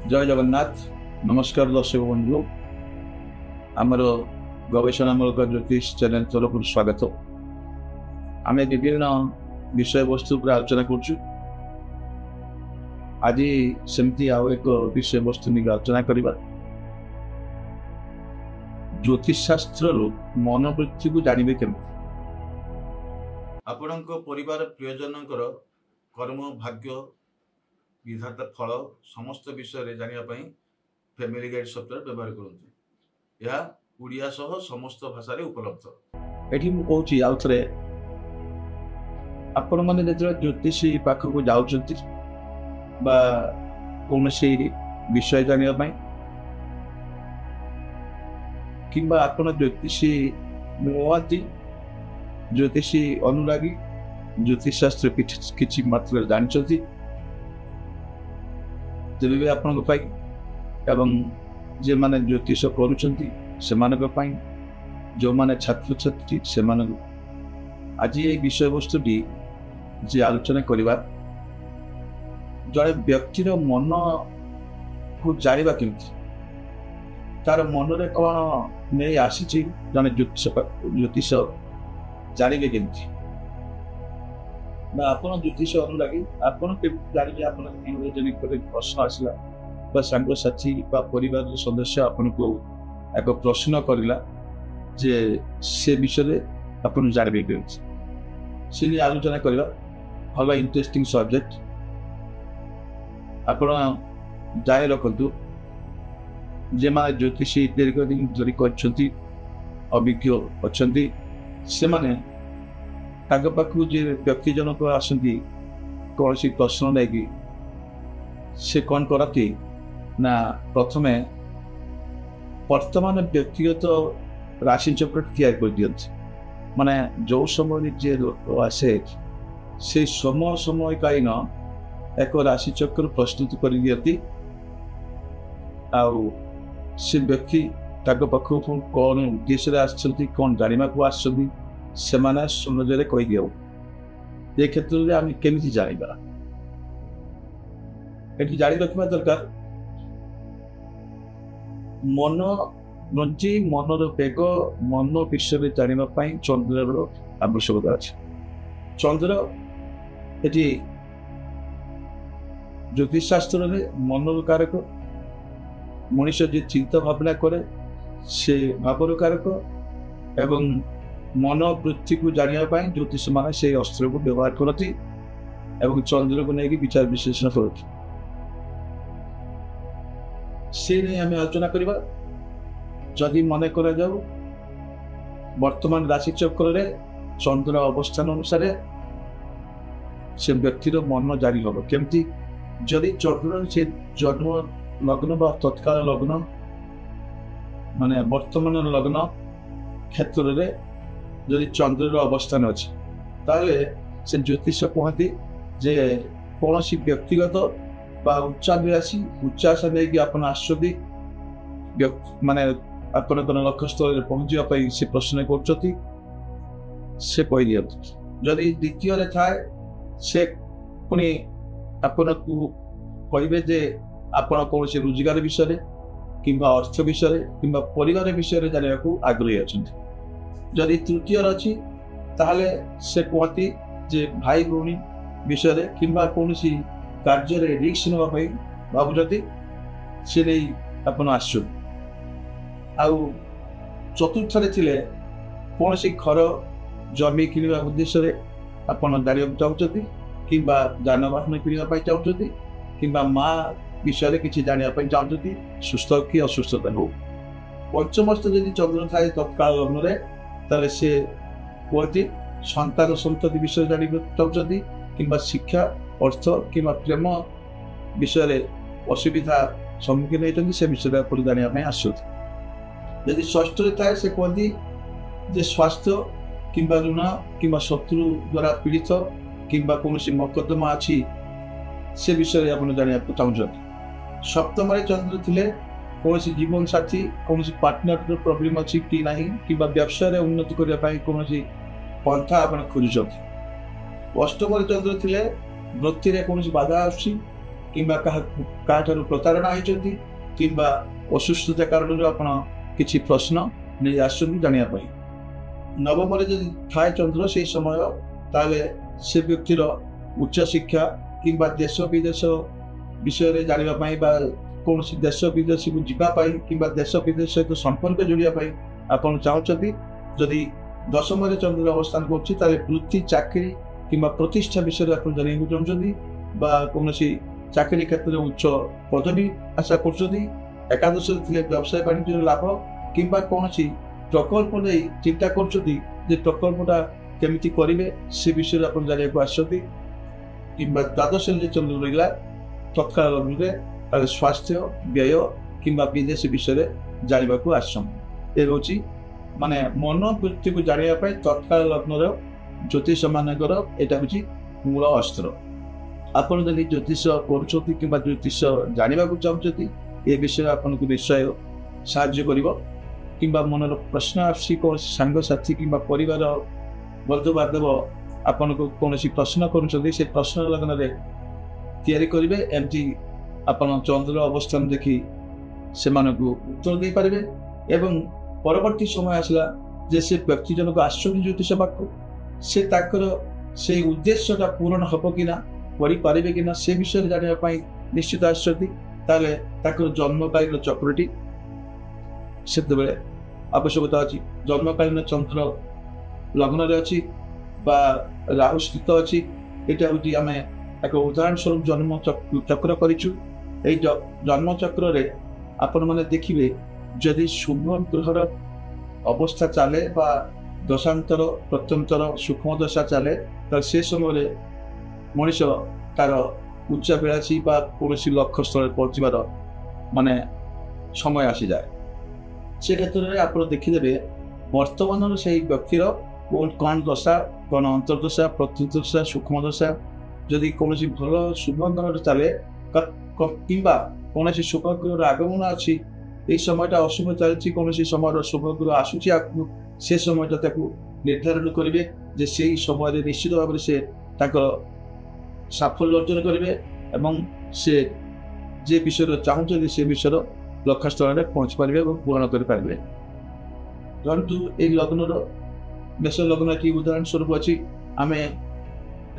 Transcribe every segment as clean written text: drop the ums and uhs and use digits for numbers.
जय जगन्नाथ। नमस्कार दर्शक बंधु, आमर गवेषणामूलक ज्योतिष चैनल तरफ स्वागत। आम विभिन्न विषय वस्तु पर आलोचना कर आज सेमती आउ एक विषय वस्तु नहीं आलोचना करवा। ज्योतिष शास्त्र मनोवृत्ति को जानवे केम आपण परिवार प्रियजन कर्म भाग्य विधाता फल समस्त विषय जानापी फैमिली गाइड सॉफ्टवेयर व्यवहार करते। यह उड़िया सह समस्त भाषा उपलब्ध। एठी मु कहूची आउ थरे आपण माने जेतरा ज्योतिषी पाखक जाउछंती बा कोनसी विषय जानिया पई किंबा आपण ज्योतिषी मोवाती ज्योतिषी अनुरागी ज्योतिष शास्त्र किछि मात्र जानछंती जब भी आपण जे माने ज्योतिष करुछंती सेमानक पई जो माने छात्र छात्री सेमानक आज ये विषय वस्तुटी जे आलोचना करवा जड़े व्यक्तिर मन को जानवा केमती तार मन रे कौन नहीं आसी जड़े ज्योतिष जानवे केमती आपन ज्योतिष अनुरागी आपन जानिए आप प्रश्न आसला सांग साथी परिवार सदस्य आपन को एक प्रश्न करला जे से विषय आपन जानवे केमती से आलोचना करवा भल इंटरेस्टिंग सब्जेक्ट आपन जाए रखु जे माने ज्योतिषी दीर्घ दिन धरी कर अभिज्ञ अच्छा से माने पाखु जे व्यक्ति जनक आसती कौन सी प्रश्न लेकिन से कौन करती ना प्रथम वर्तमान व्यक्तिगत राशि चक्र तैयार कर दिखती माने जो समय जे आसे से समय समय कालीन एक राशि चक्र प्रस्तुत कर दिखती आउ से व्यक्ति पाखु कौन उद्देश्य आसछंती कौन जानिबा को आसछंती सेमाने सहजरे कहि दियो। ये क्षेत्र में आम केमिति जानिबा एठी जानि रखिबा दरकार मन नजी मनर बेग मन विषय जानिबा पई चंद्रर आवश्यकता अछि। चंद्र एठी ज्योतिष शास्त्र में मनर कारक मनुष्य जे चिंता भावना करे से भावर कारक एवं मनोवृत्ति को जानापी ज्योतिष मान से अस्त्र को व्यवहार करती एवं चंद्र को लेकिन विचार विश्लेषण करती से नहीं आम आलोचना करवा। जदि मन कर जाऊ वर्तमान राशि चक्र चंद्र अवस्थान अनुसार से व्यक्तिर मन जारी हम केमती जदि चंद्र से जन्म लग्न बा तत्काल लग्न माने वर्तमान लग्न क्षेत्र में जदि चंद्र अवस्थान अच्छे ताले से ज्योतिष कहती जे कौन सी व्यक्तिगत बा उच्चाभिलाषी उच्चाशा नहीं आपन आश्वदी माने आपन लक्ष्य स्थल पहुंचापी से प्रश्न कर कही दिखती जदि द्वितीय थाए से पुणी आपन को कहे जे आपन कौन से रोजगार विषय कि अर्थ विषय कि परिवार विषय जानने को आग्रही अच्छा। जदि तृतीय अच्छी ताहले से कहती जे भाई भौणी विषय कि कौन सी कार्य रिस्क नापी भावुं से नहीं आपन आस चतुर्थ थे कौन सी घर जमी किणवा उद्देश्य आपन जाना चाहते कि जानवाहन किणवा चाहते कि माँ विषय किसी जानापी चाहते सुस्थ कि असुस्थता हो। पंचमस्त जदि चंद्र थाए तत्काल लग्न ताले से कहती संतान संतति विषय जाना चाहते कि शिक्षा अर्थ कि प्रेम विषय असुविधा सम्मुखीन होती से विषय आप जानापी आसुति। यदि षष्ठ थाए से कहती जे स्वास्थ्य कि ऋण कि शत्रु द्वारा पीड़ित कि कौन मकदमा अच्छी से विषय आप जाना चाहते। सप्तम चंद्र थे कौन जीवन साथी कौन पार्टनर प्रॉब्लम अच्छी कि नहीं कि व्यवसाय उन्नति करने कौन पंथा आप खोजुं। अष्टम चंद्र थे वृत्ति कौन बाधा କିମ୍ବା କାହାଠାରୁ ପ୍ରତାରଣା ହୋଇଛନ୍ତି କିମ୍ବା ଅସୁସ୍ଥତା କାରଣରୁ ଆପଣ କିଛି ପ୍ରଶ୍ନ ନେଇ ଆସୁଛନ୍ତି ଜାଣିବା ପାଇଁ। ନବମରେ ଯଦି ଥାଏ ଚନ୍ଦ୍ର ସେଇ ସମୟ, ତାହେଲେ ସେ ବ୍ୟକ୍ତିର ଉଚ୍ଚଶିକ୍ଷା କିମ୍ବା ଦେଶ ବିଦେଶ ବିଷୟରେ ଜାଣିବା ପାଇଁ ବା କୌଣସି ଦେଶ ବିଦେଶକୁ ଯିବା ପାଇଁ କିମ୍ବା ଦେଶ ବିଦେଶ ସହିତ ସମ୍ପର୍କ ଯୋଡ଼ିବା ପାଇଁ ଆପଣ ଚାହୁଁଛନ୍ତି। ଯଦି ଦଶମରେ ଚନ୍ଦ୍ର ଅବସ୍ଥାନ କରୁଛି ତାହେଲେ ବୃତ୍ତି, ଚାକିରି କିମ୍ବା ପ୍ରତିଷ୍ଠା ବିଷୟରେ ଆପଣ ଜାଣିବାକୁ ଚାହୁଁଛନ୍ତି ବା କୌଣସି ଚାକିରି କ୍ଷେତ୍ରରେ ଉଚ୍ଚ ପଦବୀ ଆଶା କରୁଛନ୍ତି। ଏକାଦଶରେ ଥିଲେ ବ୍ୟବସାୟ ବାଣିଜ୍ୟର ଲାଭ କିମ୍ବା କୌଣସି ପ୍ରକଳ୍ପ ନେଇ ଚିନ୍ତା କରୁଛନ୍ତି ଯେ ପ୍ରକଳ୍ପଟା କେମିତି କରିବେ ସେ ବିଷୟରେ ଆପଣ ଜାଣିବାକୁ ଆସିଛନ୍ତି। କିମ୍ବା ଦ୍ୱାଦଶରେ ଯେ ଚନ୍ଦ୍ର ରହିଲା ତତ୍କାଳ ଲଗ୍ନରେ ତାହେଲେ ସ୍ୱାସ୍ଥ୍ୟ, ବ୍ୟୟ କିମ୍ବା ବିଦେଶ ବିଷୟରେ ଜାଣିବାକୁ ଆସିଛନ୍ତି। ଏ ହେଉଛି ମାନେ ମନୋବୃତ୍ତିକୁ ଜାଣିବା ପାଇଁ ତତ୍କାଳ ଲଗ୍ନର ଜ୍ୟୋତିଷ ମାନଙ୍କର ଏଇଟା ହେଉଛି ମୂଳ ଅସ୍ତ୍ର। ଆପଣ ଯଦି ଜ୍ୟୋତିଷ କରୁଛନ୍ତି କିମ୍ବା ଜ୍ୟୋତିଷ ଜାଣିବାକୁ ଚାହୁଁଛନ୍ତି ଏ ବିଷୟରେ ଆପଣଙ୍କୁ ନିଶ୍ଚୟ ସାହାଯ୍ୟ କରିବ। କିମ୍ବା ମନର ପ୍ରଶ୍ନ ଆସୁଛି, କୌଣସି ସାଙ୍ଗସାଥି କିମ୍ବା ପରିବାର ବନ୍ଧୁବାନ୍ଧବ ଆପଣଙ୍କୁ କୌଣସି ପ୍ରଶ୍ନ କରୁଛନ୍ତି, ସେ ପ୍ରଶ୍ନ ଲଗ୍ନରେ ତିଆରି କରିବେ। ଏମିତି ଆପଣ ଚନ୍ଦ୍ର ଅବସ୍ଥାନ ଦେଖି ସେମାନଙ୍କୁ ଉତ୍ତର ଦେଇପାରିବେ। ଏବଂ ପରବର୍ତ୍ତୀ ସମୟ ଆସିଲା ଯେ ସେ ବ୍ୟକ୍ତି ଜଣକ ଆସୁଛନ୍ତି ଜ୍ୟୋତିଷ ପାଖକୁ, ସେ ତାଙ୍କର ସେଇ ଉଦ୍ଦେଶ୍ୟଟା ପୂରଣ ହେବ କି ନା, କରିପାରିବେ କି ନା ସେ ବିଷୟରେ ଜାଣିବା ପାଇଁ ନିଶ୍ଚିତ ଆସୁଛନ୍ତି। ତାହେଲେ ତାଙ୍କର ଜନ୍ମକାଳୀନ ଚକ୍ରଟି ସେତେବେଳେ ଆବଶ୍ୟକତା ଅଛି। ଜନ୍ମକାଳୀନ ଚନ୍ଦ୍ର ଲଗ୍ନରେ ଅଛି ବା ରାହୁ ସ୍ଥିତ ଅଛି। ଏଇଟା ହେଉଛି ଆମେ ଏକ ଉଦାହରଣ ସ୍ୱରୂପ ଜନ୍ମ ଚକ୍ର କରିଛୁ। এই জন্মচক্রে ଆପଣମାନେ ଦେଖିବେ ଯଦି ଶୁଭ ଗ୍ରହର ଅବସ୍ଥା ଚାଲେ ବା ଦଶାନ୍ତର ପ୍ରତ୍ୟନ୍ତର ସୂକ୍ଷ୍ମ ଦଶା ଚାଲେ ତାହେଲେ ସେ ସମୟରେ ମଣିଷ ତାର ଉଚ୍ଚାଭିଳାଷୀ ବା କୌଣସି ଲକ୍ଷ୍ୟ ସ୍ଥଳରେ ପହଞ୍ଚିବାର ମାନେ ସମୟ ଆସିଯାଏ। ସେ କ୍ଷେତ୍ରରେ ଆପଣ ଦେଖିଦେବେ ବର୍ତ୍ତମାନର ସେହି ବ୍ୟକ୍ତିର କ'ଣ ଦଶା, କ'ଣ ଅନ୍ତର୍ଦଶା, ପ୍ରତ୍ୟନ୍ତଦଶା, ସୂକ୍ଷ୍ମ ଦଶା ଯଦି କୌଣସି ଭଲ ଶୁଭ ଗ୍ରହରେ ଚାଲେ କିମ୍ବା କୌଣସି ଶୁଭ ଗ୍ରହର ଆଗମନ ଅଛି, এই সময়টা অশুভ ଚାଲିଛି, କୌଣସି ସମୟର ଶୁଭ ଗ୍ରହ ଆସୁଛି ଆଗକୁ, ସେ ସମୟଟା ତାକୁ ନିର୍ଦ୍ଧାରଣ କରିବେ ଯେ ସେଇ ସମୟରେ ନିଶ୍ଚିତ ଭାବରେ ସେ ତାଙ୍କର ସାଫଲ୍ୟ ଅର୍ଜନ କରିବେ ଏବଂ ସେ ଯେ ବିଷୟରେ ଚାହୁଁଛନ୍ତି ସେ ବିଷୟର ଲକ୍ଷ୍ୟସ୍ଥଳରେ ପହଞ୍ଚି ପାରିବେ ଏବଂ ପୂରଣ କରିପାରିବେ। ଧରନ୍ତୁ ଏଇ ଲଗ୍ନର ମେଷ ଲଗ୍ନ ଏଠି ଉଦାହରଣ ସ୍ୱରୂପ ଅଛି, ଆମେ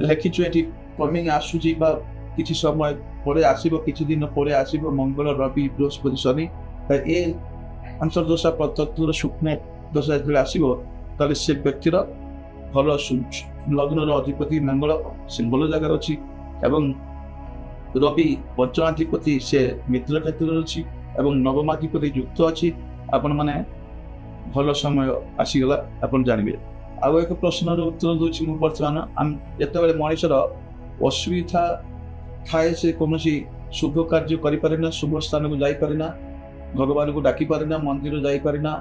ଲେଖିଛୁ ଏଠି କମିଂ ଆସୁଛି ବା କିଛି ସମୟ ପରେ ଆସିବ, କିଛି ଦିନ ପରେ ଆସିବ ମଙ୍ଗଳ, ରବି, ବୃହସ୍ପତି, ଶନି। ଏ ଅନ୍ତର୍ଦଶା ପ୍ରତ୍ୟନ୍ତର ସୂକ୍ଷ୍ମ ଦଶା ଯେତେବେଳେ ଆସିବ ତାହେଲେ ସେ ବ୍ୟକ୍ତିର ଭଲ ଲଗ୍ନର ଅଧିପତି ମଙ୍ଗଳ ସେ ଭଲ ଜାଗାରେ ଅଛି ଏବଂ ରବି ପଞ୍ଚମାଧିପତି ସେ ମିତ୍ର କ୍ଷେତ୍ରରେ ଅଛି ଏବଂ ନବମାଧିପତି ଯୁକ୍ତ ଅଛି। ଆପଣମାନେ ଭଲ ସମୟ ଆସିଗଲା ଆପଣ ଜାଣିବେ। ଆଉ ଏକ ପ୍ରଶ୍ନର ଉତ୍ତର ଦେଉଛି ମୁଁ ବର୍ତ୍ତମାନ। ଯେତେବେଳେ ମଣିଷର ଅସୁବିଧା ଥାଏ ସେ କୌଣସି ଶୁଭ କାର୍ଯ୍ୟ କରିପାରେ ନା, ଶୁଭ ସ୍ଥାନକୁ ଯାଇପାରେ ନା, ଭଗବାନଙ୍କୁ ଡାକିପାରେ ନା, ମନ୍ଦିର ଯାଇପାରେ ନା,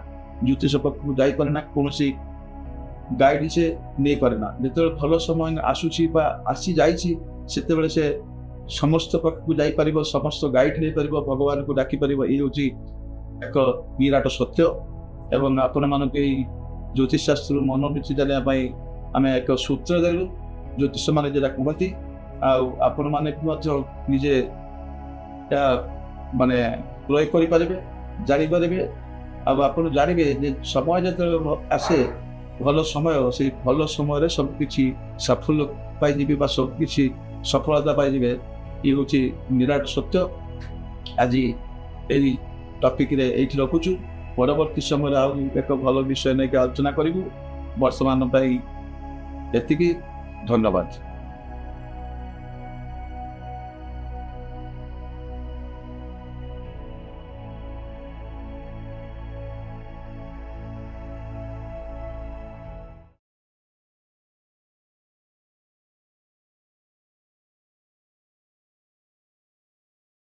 ଜ୍ୟୋତିଷ ପାଖକୁ ଯାଇପାରେ ନା, କୌଣସି ଗାଇଡ୍ ସେ ନେଇପାରେ ନା। ଯେତେବେଳେ ଭଲ ସମୟ ଆସୁଛି ବା ଆସିଯାଇଛି ସେତେବେଳେ ସେ ସମସ୍ତ ପାଖକୁ ଯାଇପାରିବ, ସମସ୍ତ ଗାଇଡ୍ ନେଇପାରିବ, ଭଗବାନଙ୍କୁ ଡାକିପାରିବ। ଏଇ ହେଉଛି ଏକ ବିରାଟ ସତ୍ୟ। ଏବଂ ଆପଣମାନଙ୍କୁ ଏଇ ଜ୍ୟୋତିଷ ଶାସ୍ତ୍ର ମନୋବୃତ୍ତି ଜାଣିବା ପାଇଁ ଆମେ ଏକ ସୂତ୍ର ଦେଲୁ, ଜ୍ୟୋତିଷମାନେ ଯେଟା କୁହନ୍ତି। ଆଉ ଆପଣମାନେ ମଧ୍ୟ ନିଜେ ଏହା ମାନେ ପ୍ରୟୋଗ କରିପାରିବେ, ଜାଣିପାରିବେ। ଆଉ ଆପଣ ଜାଣିବେ ଯେ ସମୟ ଯେତେବେଳେ ଆସେ ଭଲ ସମୟ, ସେଇ ଭଲ ସମୟରେ ସବୁକିଛି ସାଫଲ୍ୟ ପାଇଯିବେ ବା ସବୁକିଛି ସଫଳତା ପାଇଯିବେ। ଇଏ ହେଉଛି ନିରାଟ ସତ୍ୟ। ଆଜି ଏଇ ଟପିକରେ ଏଇଠି ରଖୁଛୁ। ପରବର୍ତ୍ତୀ ସମୟରେ ଆଉ ଏକ ଭଲ ବିଷୟ ନେଇକି ଆଲୋଚନା କରିବୁ। ବର୍ତ୍ତମାନ ପାଇଁ ଏତିକି, ଧନ୍ୟବାଦ।